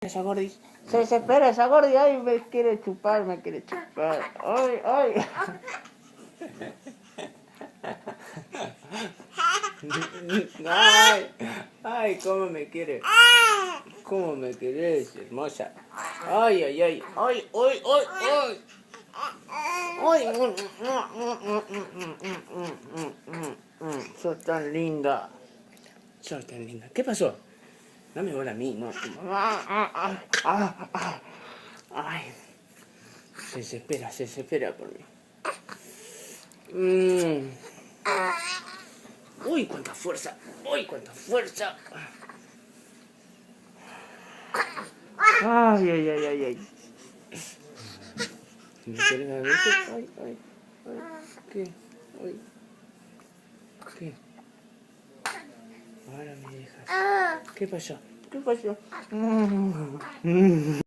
Esa gordis. Se desespera esa gordi. Ay, me quiere chupar, me quiere chupar. Ay, ay. Ay, ay, cómo me quiere. Cómo me querés, hermosa. Ay, ay, ay. Ay, ay, ay, ay. Ay, sos tan linda. Sos tan linda. ¿Qué pasó? Dame bola a mí, no. Ay. Se desespera por mí. Uy, cuánta fuerza. Uy, cuánta fuerza. Ay, ay, ay, ay, ay. ¿Me quieres dar beso? Ay, ay, ay. ¿Qué? Ay. ¿Qué? Ahora me dejas. ¿Qué pasó? ¿Qué pasó?